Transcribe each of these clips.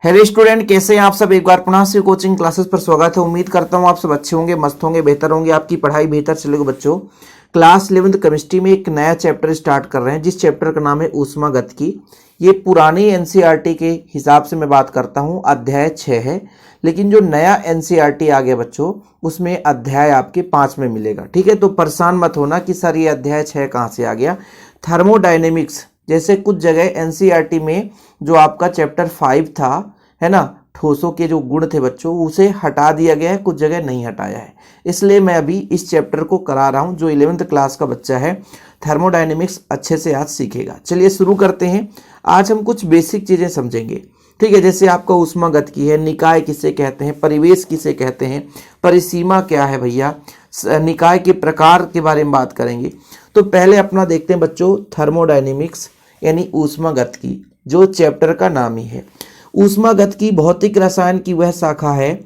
Hello student, कैसे हैं आप सब। एक बार पुनः से कोचिंग क्लासेस पर स्वागत है। उम्मीद करता हूं आप सब अच्छे होंगे, मस्त होंगे, बेहतर होंगे, आपकी पढ़ाई बेहतर चलेगी। बच्चों, क्लास 11th केमिस्ट्री में एक नया चैप्टर स्टार्ट कर रहे हैं, जिस चैप्टर का नाम है ऊष्मागतिकी। ये पुरानी एनसीईआरटी के हिसाब से मैं बात करता हूं, अध्याय 6 है, लेकिन जो नया एनसीईआरटी आ गया बच्चों, उसमें अध्याय आपके 5 में मिलेगा। ठीक है, तो परेशान मत होना कि सर ये अध्याय 6 कहाँ से आ गया। थर्मोडायनेमिक्स जैसे कुछ जगह एनसीईआरटी में जो आपका चैप्टर 5 था, है ना, ठोसों के जो गुण थे बच्चों, उसे हटा दिया गया है, कुछ जगह नहीं हटाया है। इसलिए मैं अभी इस चैप्टर को करा रहा हूं। जो 11th क्लास का बच्चा है, थर्मोडायनेमिक्स अच्छे से आज सीखेगा। चलिए शुरू करते हैं। आज हम कुछ बेसिक चीजें समझेंगे। ठीक है, जैसे आपका ऊष्मागतिकी है, निकाय किसे कहते हैं, परिवेश किसे कहते हैं, परिसीमा क्या है भैया, निकाय के प्रकार के बारे में बात करेंगे। तो पहले अपना देखते हैं बच्चों, थर्मोडायनेमिक्स यानी ऊष्मागतिकी, जो चैप्टर का नाम ही है। ऊष्मागतिकी भौतिक रसायन की वह शाखा है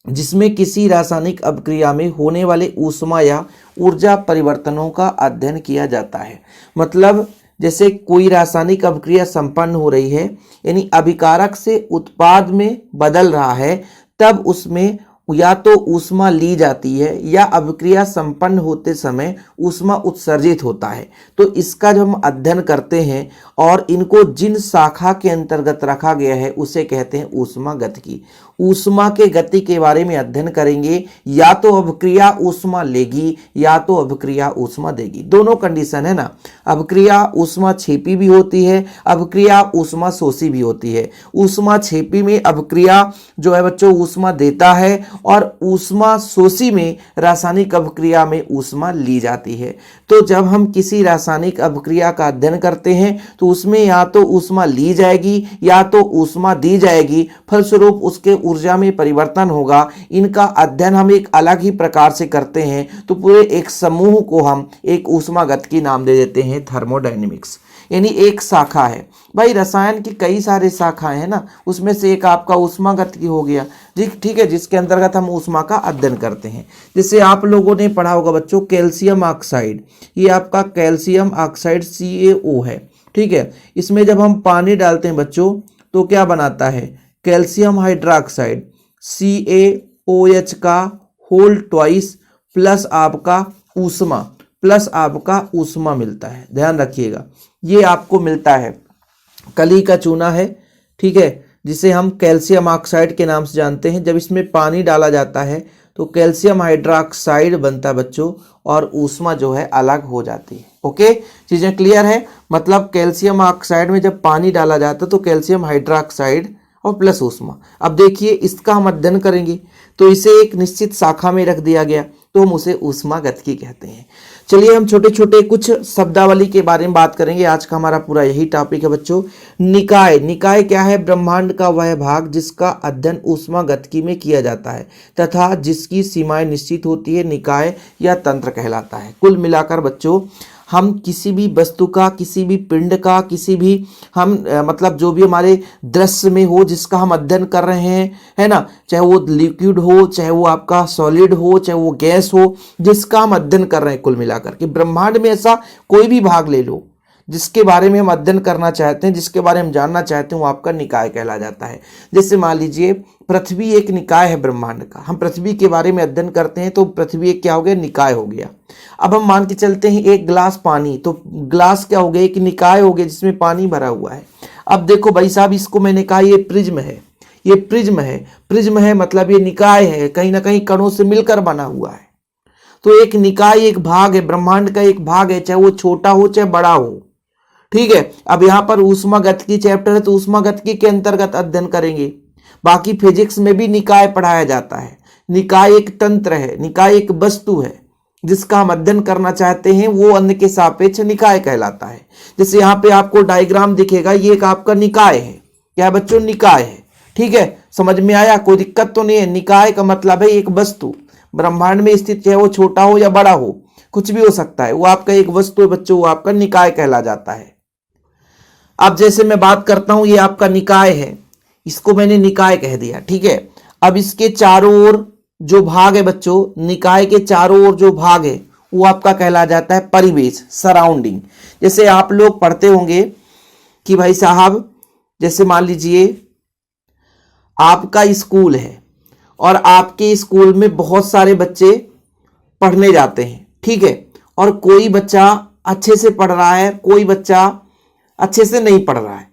जिसमें किसी रासायनिक अभिक्रिया में होने वाले ऊष्मा या ऊर्जा परिवर्तनों का अध्ययन किया जाता है। मतलब जैसे कोई रासायनिक अभिक्रिया संपन्न हो रही है, यानी अभिकारक से उत्पाद में बदल रहा है, तब उसमें या तो ऊष्मा ली जाती है या अभिक्रिया संपन्न होते समय ऊष्मा उत्सर्जित होता है। तो इसका जब हम अध्ययन करते हैं और इनको जिन शाखा के अंतर्गत रखा गया है उसे कहते हैं ऊष्मागतिकी। ऊष्मा के गति के बारे में अध्ययन करेंगे, या तो अभिक्रिया ऊष्मा लेगी या तो अभिक्रिया ऊष्मा देगी। दोनों कंडीशन है ना, अभिक्रिया ऊष्मा छेपी भी होती है, अभिक्रिया ऊष्मा शोषी भी होती है। ऊष्मा छेपी में अभिक्रिया जो है बच्चों ऊष्मा देता है, और ऊष्मा शोषी में रासायनिक अभिक्रिया में ऊष्मा ली जाती है। तो जब हम किसी रासायनिक अभिक्रिया का अध्ययन करते हैं तो उसमें या तो ऊष्मा ली जाएगी या तो ऊष्मा दी जाएगी, फलस्वरूप उसके ऊर्जा में परिवर्तन होगा। इनका अध्ययन हम एक अलग ही प्रकार से करते हैं, तो पूरे एक समूह को हम एक ऊष्मागतिकी नाम दे देते हैं, थर्मोडायनेमिक्स। यानी एक शाखा है भाई, रसायन की कई सारे शाखाएं हैं ना, उसमें से एक आपका ऊष्मागतिकी हो गया। ठीक है, जिसके अंतर्गत हम ऊष्मा का अध्ययन करते हैं। जैसे आप लोगों ने पढ़ा होगा बच्चों, कैल्शियम ऑक्साइड, ये आपका कैल्शियम ऑक्साइड CaO है। ठीक है, इसमें जब हम पानी डालते हैं बच्चों तो क्या बनाता है, कैल्शियम हाइड्रोक्साइड CaOH का होल ट्वाइस प्लस आपका ऊष्मा मिलता है। ध्यान रखिएगा, ये आपको मिलता है। कली का चूना है, ठीक है, जिसे हम कैल्शियम ऑक्साइड के नाम से जानते हैं। जब इसमें पानी डाला जाता है तो कैल्शियम हाइड्रोक्साइड बनता है बच्चों, और ऊष्मा जो है अलग हो जाती है। ओके, चीजें क्लियर है। मतलब कैल्शियम ऑक्साइड में जब पानी डाला जाता है तो कैल्शियम हाइड्रोक्साइड और प्लस ऊष्मा। अब देखिए, इसका हम अध्ययन करेंगे तो इसे एक निश्चित शाखा में रख दिया गया, तो हम उसे ऊष्मागतिकी कहते हैं। चलिए हम छोटे छोटे कुछ शब्दावली के बारे में बात करेंगे। आज का हमारा पूरा यही टॉपिक है बच्चों। निकाय क्या है, ब्रह्मांड का वह भाग जिसका अध्ययन ऊष्मागतिकी में किया जाता है तथा जिसकी सीमाएं निश्चित होती है, निकाय या तंत्र कहलाता है। कुल मिलाकर बच्चों, हम किसी भी वस्तु का, किसी भी पिंड का, किसी भी हम मतलब जो भी हमारे दृश्य में हो जिसका हम अध्ययन कर रहे हैं, है ना, चाहे वो लिक्विड हो, चाहे वो आपका सॉलिड हो, चाहे वो गैस हो, जिसका हम अध्ययन कर रहे हैं, कुल मिलाकर कि ब्रह्मांड में ऐसा कोई भी भाग ले लो जिसके बारे में हम अध्ययन करना चाहते हैं, जिसके बारे में हम जानना चाहते हैं, वो आपका निकाय कहला जाता है। जैसे मान लीजिए, पृथ्वी एक निकाय है ब्रह्मांड का। हम पृथ्वी के बारे में अध्ययन करते हैं तो पृथ्वी एक क्या हो गया, निकाय हो गया। अब हम मान के चलते हैं एक गिलास पानी, तो गिलास क्या हो गया, एक निकाय हो गया जिसमें पानी भरा हुआ है। अब देखो भाई साहब, इसको मैंने कहा ये प्रिज्म है, ये प्रिज्म है, मतलब ये निकाय है, कहीं ना कहीं कणों से मिलकर बना हुआ है। तो एक निकाय एक भाग है, ब्रह्मांड का एक भाग है, चाहे वो छोटा हो चाहे बड़ा हो। ठीक है, अब यहां पर ऊष्मागतिकी चैप्टर है तो ऊष्मागतिकी के अंतर्गत अध्ययन करेंगे। बाकी फिजिक्स में भी निकाय पढ़ाया जाता है। निकाय एक तंत्र है, निकाय एक वस्तु है जिसका हम अध्ययन करना चाहते हैं, वो अन्य के सापेक्ष निकाय कहलाता है। जैसे यहाँ पे आपको डायग्राम दिखेगा, ये एक आपका निकाय है। क्या है बच्चों, निकाय है। ठीक है, समझ में आया, कोई दिक्कत तो नहीं है। निकाय का मतलब है एक वस्तु ब्रह्मांड में स्थित, चाहे वो छोटा हो या बड़ा हो, कुछ भी हो सकता है, वो आपका एक वस्तु है बच्चों, वो आपका निकाय कहला जाता है। अब जैसे मैं बात करता हूं, ये आपका निकाय है, इसको मैंने निकाय कह दिया। ठीक है, अब इसके चारों ओर जो भाग है बच्चों, निकाय के चारों ओर जो भाग है वो आपका कहला जाता है परिवेश, सराउंडिंग। जैसे आप लोग पढ़ते होंगे कि भाई साहब, जैसे मान लीजिए आपका स्कूल है और आपके स्कूल में बहुत सारे बच्चे पढ़ने जाते हैं, ठीक है, और कोई बच्चा अच्छे से पढ़ रहा है, कोई बच्चा अच्छे से नहीं पढ़ रहा है,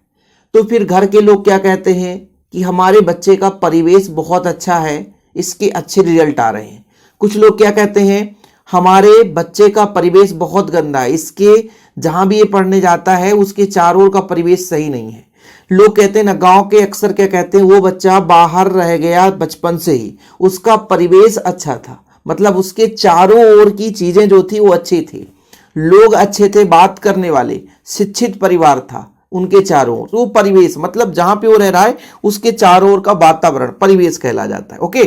तो फिर घर के लोग क्या कहते हैं कि हमारे बच्चे का परिवेश बहुत अच्छा है, इसके अच्छे रिजल्ट आ रहे हैं। कुछ लोग क्या कहते हैं, हमारे बच्चे का परिवेश बहुत गंदा है, इसके जहां भी ये पढ़ने जाता है उसके चारों ओर का परिवेश सही नहीं है। लोग कहते हैं ना, गांव के अक्सर क्या कहते हैं, वो बच्चा बाहर रह गया बचपन से ही, उसका परिवेश अच्छा था, मतलब उसके चारों ओर की चीजें जो थी वो अच्छी थी, लोग अच्छे थे, बात करने वाले, शिक्षित परिवार था उनके चारों ओर, वो परिवेश मतलब जहां पे वो रह रहा है उसके चारों ओर का वातावरण परिवेश कहला जाता है। ओके,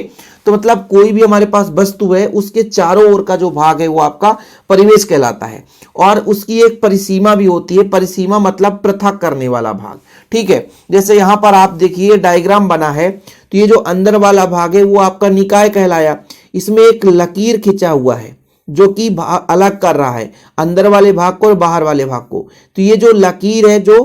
तो मतलब कोई भी हमारे पास वस्तु है उसके चारों ओर का जो भाग है वो आपका परिवेश कहलाता है, और उसकी एक परिसीमा भी होती है। परिसीमा मतलब पृथक करने वाला भाग, ठीक है। जैसे यहां पर आप देखिए डायग्राम बना है, तो ये जो अंदर वाला भाग है वो आपका निकाय कहलाया। इसमें एक लकीर खिंचा हुआ है जो कि अलग कर रहा है अंदर वाले भाग को और बाहर वाले भाग को। तो ये जो लकीर है जो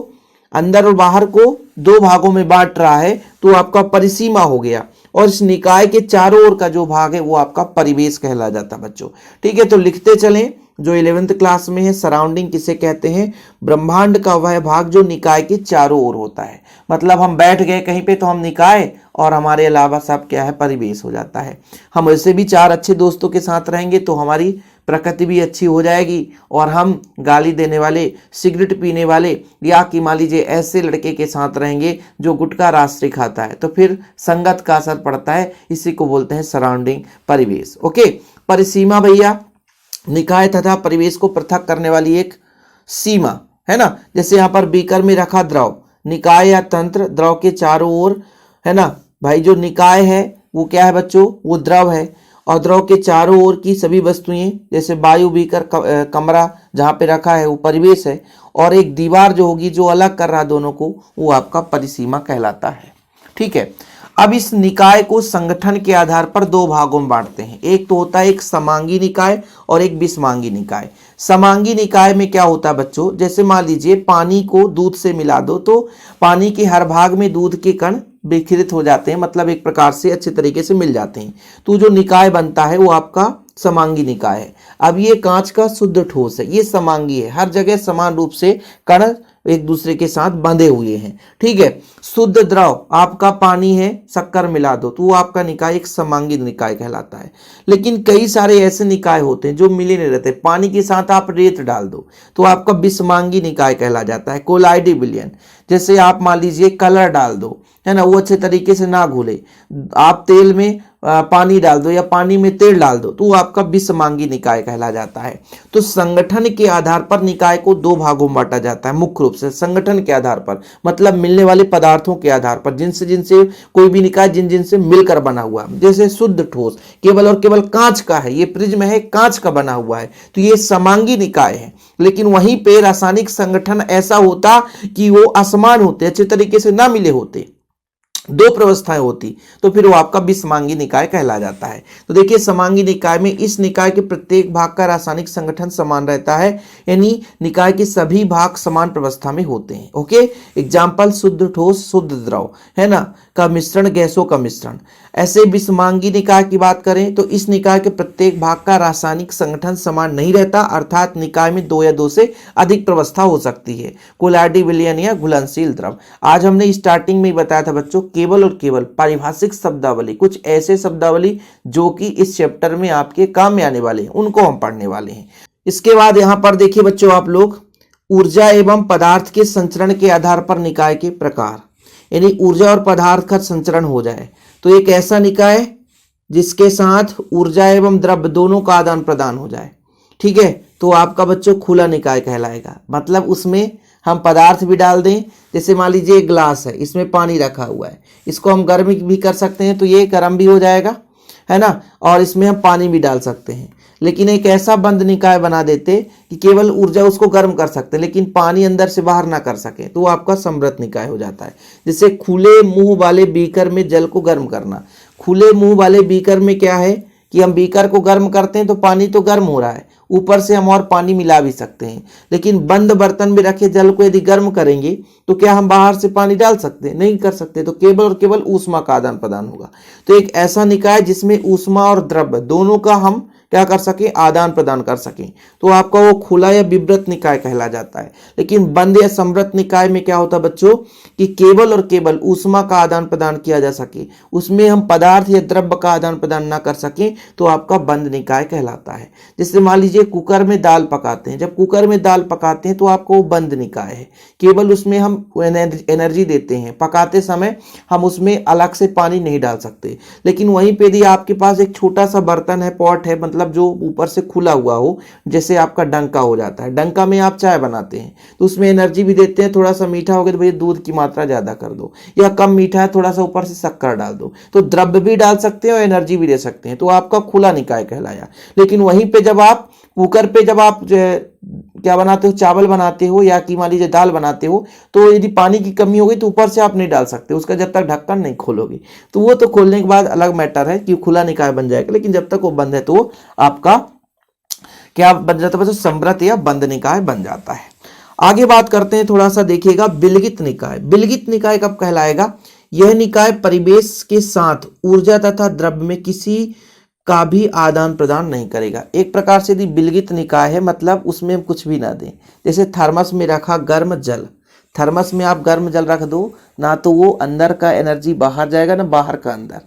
अंदर और बाहर को दो भागों में बांट रहा है, तो आपका परिसीमा हो गया, और इस निकाय के चारों ओर का जो भाग है वो आपका परिवेश कहला जाता है बच्चों, ठीक है। तो लिखते चलें, जो 11th क्लास में है, सराउंडिंग किसे कहते हैं, ब्रह्मांड का वह भाग जो निकाय के चारों ओर होता है। मतलब हम बैठ गए कहीं पे तो हम निकाय, और हमारे अलावा सब क्या है, परिवेश हो जाता है। हम ऐसे भी चार अच्छे दोस्तों के साथ रहेंगे तो हमारी प्रकृति भी अच्छी हो जाएगी, और हम गाली देने वाले, सिगरेट पीने वाले, या कि मान लीजिए ऐसे लड़के के साथ रहेंगे जो गुटखा रास्ते खाता है, तो फिर संगत का असर पड़ता है। इसी को बोलते हैं सराउंडिंग, परिवेश। ओके, परिसीमा भैया निकाय तथा परिवेश को पृथक करने वाली एक सीमा है ना। जैसे यहाँ पर बीकर में रखा द्रव, निकाय या तंत्र, द्रव के चारों ओर है ना भाई। जो निकाय है वो क्या है बच्चों, वो द्रव है, और द्रव के चारों ओर की सभी वस्तुएं, जैसे वायु, बीकर, कमरा जहां पे रखा है वो परिवेश है, और एक दीवार जो होगी जो अलग कर रहा दोनों को, वो आपका परिसीमा कहलाता है, ठीक है। अब इस निकाय को संगठन के आधार पर दो भागों में बांटते हैं। एक तो होता है एक समांगी निकाय और एक विषमांगी निकाय। समांगी निकाय में क्या होता है बच्चों, जैसे मान लीजिए पानी को दूध से मिला दो तो पानी के हर भाग में दूध के कण विखरित हो जाते हैं, मतलब एक प्रकार से अच्छे तरीके से मिल जाते हैं, तो जो निकाय बनता है वो आपका समांगी निकाय है। अब ये कांच का शुद्ध ठोस है, ये समांगी है, हर जगह समान रूप से कण एक दूसरे के साथ बंधे हुए हैं, ठीक है। शुद्ध द्रव आपका पानी है, शक्कर मिला दो तो वो आपका निकाय एक समांगी निकाय कहलाता है। लेकिन कई सारे ऐसे निकाय होते हैं जो मिले नहीं रहते, पानी के साथ आप रेत डाल दो तो आपका विषमांगी निकाय कहला जाता है। कोलाइडी विलयन, जैसे आप मान लीजिए कलर डाल दो है ना, वो अच्छे तरीके से ना घुले, आप तेल में पानी डाल दो या पानी में तेल डाल दो तो वो आपका विषमांगी निकाय कहला जाता है। तो संगठन के आधार पर निकाय को दो भागों में बांटा जाता है, मुख्य रूप से संगठन के आधार पर, मतलब मिलने वाले पदार्थों के आधार पर, जिनसे जिनसे कोई भी निकाय जिन जिनसे मिलकर बना हुआ। जैसे शुद्ध ठोस केवल और केवल कांच का है, ये प्रिज्म है, कांच का बना हुआ है, तो ये समांगी निकाय है। लेकिन वहीं पे रासायनिक संगठन ऐसा होता कि वो असमान होते, अच्छे तरीके से ना मिले होते, दो प्रवस्थाएं होती, तो फिर वो आपका विषमांगी निकाय कहला जाता है। तो देखिए समांगी निकाय में इस निकाय के प्रत्येक भाग का रासायनिक संगठन समान रहता है, यानी निकाय के सभी भाग समान प्रवस्था में होते हैं। ओके, एग्जाम्पल शुद्ध ठोस, शुद्ध द्रव है ना का मिश्रण, गैसों का मिश्रण। ऐसे विषमांगी निकाय की बात करें तो इस निकाय के प्रत्येक भाग का रासायनिक संगठन समान नहीं रहता, अर्थात निकाय में दो या दो से अधिक प्रवस्था हो सकती है, कोलाइडी विलयन या घुलनशील द्रव। आज हमने स्टार्टिंग में ही बताया था बच्चों, केवल और केवल पारिभाषिक शब्दावली, कुछ ऐसे शब्दावली जो कि इस चैप्टर में आपके काम में आने वाले हैं, उनको हम पढ़ने वाले हैं। इसके बाद यहां पर देखिए बच्चों आप लोग, ऊर्जा एवं पदार्थ के संचरण के आधार पर निकाय के प्रकार, यानी ऊर्जा और पदार्थ का संचरण हो जाए तो एक ऐसा निकाय जिसके साथ ऊर्जा एवं द्रव्य दोनों का आदान प्रदान हो जाए, ठीक है, तो आपका बच्चों खुला निकाय कहलाएगा। मतलब उसमें हम पदार्थ भी डाल दें, जैसे मान लीजिए एक ग्लास है, इसमें पानी रखा हुआ है, इसको हम गर्म भी कर सकते हैं तो ये गर्म भी हो जाएगा है ना, और इसमें हम पानी भी डाल सकते हैं। लेकिन एक ऐसा बंद निकाय बना देते कि केवल ऊर्जा उसको गर्म कर सकते लेकिन पानी अंदर से बाहर ना कर सके, तो वो आपका समृत निकाय हो जाता है। जैसे खुले मुंह वाले बीकर में जल को गर्म करना, खुले मुंह वाले बीकर में क्या है कि हम बीकर को गर्म करते हैं तो पानी तो गर्म हो रहा है, ऊपर से हम और पानी मिला भी सकते हैं, लेकिन बंद बर्तन में रखे जल को यदि गर्म करेंगे तो क्या हम बाहर से पानी डाल सकते हैं? नहीं कर सकते। तो केवल और केवल ऊष्मा का आदान प्रदान होगा। तो एक ऐसा निकाय जिसमें ऊष्मा और द्रव्य दोनों का हम क्या कर सकें? आदान प्रदान कर सकें, तो आपका वो खुला या विवृत निकाय कहला जाता है। लेकिन बंद या समृत निकाय में क्या होता है बच्चों कि केवल और केवल ऊष्मा का आदान प्रदान किया जा सके, उसमें हम पदार्थ या द्रव्य का आदान प्रदान ना कर सकें, तो आपका बंद निकाय कहलाता है। जैसे मान लीजिए कुकर में दाल पकाते हैं, जब कुकर में दाल पकाते हैं तो आपको वो बंद निकाय है, केवल उसमें हम एनर्जी देते हैं, पकाते समय हम उसमें अलग से पानी नहीं डाल सकते। लेकिन वहीं पे यदि आपके पास एक छोटा सा बर्तन है, पॉट है, मतलब जो ऊपर से खुला हुआ हो, जैसे आपका डंका हो जाता है, डंका में आप चाय बनाते हैं तो उसमें एनर्जी भी देते हैं, थोड़ा सा मीठा हो गया तो भैया दूध की मात्रा ज्यादा कर दो, या कम मीठा है थोड़ा सा ऊपर से शक्कर डाल दो, तो द्रव्य भी डाल सकते हैं और एनर्जी भी दे सकते हैं, तो आपका खुला निकाय कहलाया। लेकिन वहीं पे जब आप कुकर पे जब आप क्या बनाते हो, चावल बनाते हो या कि मान लीजिए दाल बनाते हो, तो यदि पानी की कमी हो गई तो ऊपर से आप नहीं डाल सकते उसका, जब तक ढक्कन नहीं खोलोगे। तो वो तो खोलने के बाद अलग मैटर है कि खुला निकाय बन जाएगा, लेकिन जब तक वो बंद है तो आपका क्या बन जाता है? समृत या बंद निकाय बन जाता है। आगे बात करते हैं, थोड़ा सा देखिएगा बिलगित निकाय। बिलगित निकाय कब कहलाएगा? यह निकाय परिवेश के साथ ऊर्जा तथा द्रव्य में किसी का भी आदान प्रदान नहीं करेगा। एक प्रकार से यदि बिलगित निकाय है, मतलब उसमें हम कुछ भी ना दें। जैसे थर्मस में रखा गर्म जल, थर्मस में आप गर्म जल रख दो ना, तो वो अंदर का एनर्जी बाहर जाएगा ना बाहर का अंदर,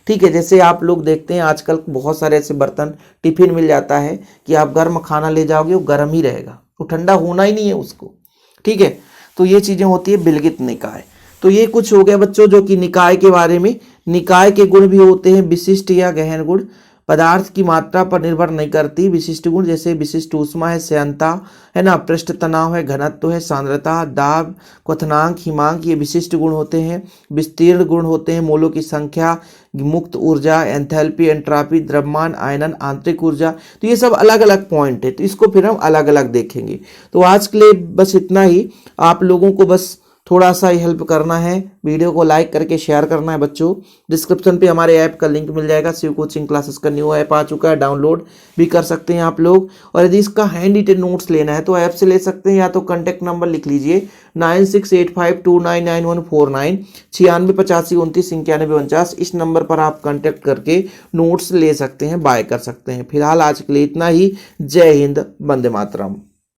ठीक है। जैसे आप लोग देखते हैं आजकल बहुत सारे ऐसे बर्तन, टिफिन मिल जाता है कि आप गर्म खाना ले जाओगे वो गर्म ही रहेगा, वो ठंडा होना ही नहीं है उसको, ठीक है। तो ये चीजें होती है बिलगित निकाय। तो ये कुछ हो गया बच्चों जो कि निकाय के बारे में। निकाय के गुण भी होते हैं विशिष्ट या गहन गुण, पदार्थ की मात्रा पर निर्भर नहीं करती। विशिष्ट गुण जैसे विशिष्ट ऊष्मा है, श्यानता है ना, पृष्ठ तनाव है, घनत्व है, सांद्रता, दाब, क्वथनांक, हिमांक, ये विशिष्ट गुण होते हैं। विस्तीर्ण गुण होते हैं मोलों की संख्या, मुक्त ऊर्जा, एंथैल्पी, एंट्रापी, द्रव्यमान, आयनन, आंतरिक ऊर्जा। तो ये सब अलग अलग पॉइंट है, तो इसको फिर हम अलग अलग देखेंगे। तो आज के लिए बस इतना ही। आप लोगों को बस थोड़ा सा ही हेल्प करना है, वीडियो को लाइक करके शेयर करना है बच्चों। डिस्क्रिप्शन पे हमारे ऐप का लिंक मिल जाएगा, शिव कोचिंग क्लासेस का न्यू ऐप आ चुका है, डाउनलोड भी कर सकते हैं आप लोग। और यदि इसका हैंड रिटेन नोट्स लेना है तो ऐप से ले सकते हैं, या तो कॉन्टैक्ट नंबर लिख लीजिए 9685299149, 9685299149। इस नंबर पर आप कॉन्टैक्ट करके नोट्स ले सकते हैं, बाय कर सकते हैं। फिलहाल आज के लिए इतना ही। जय हिंद, वंदे मातरम।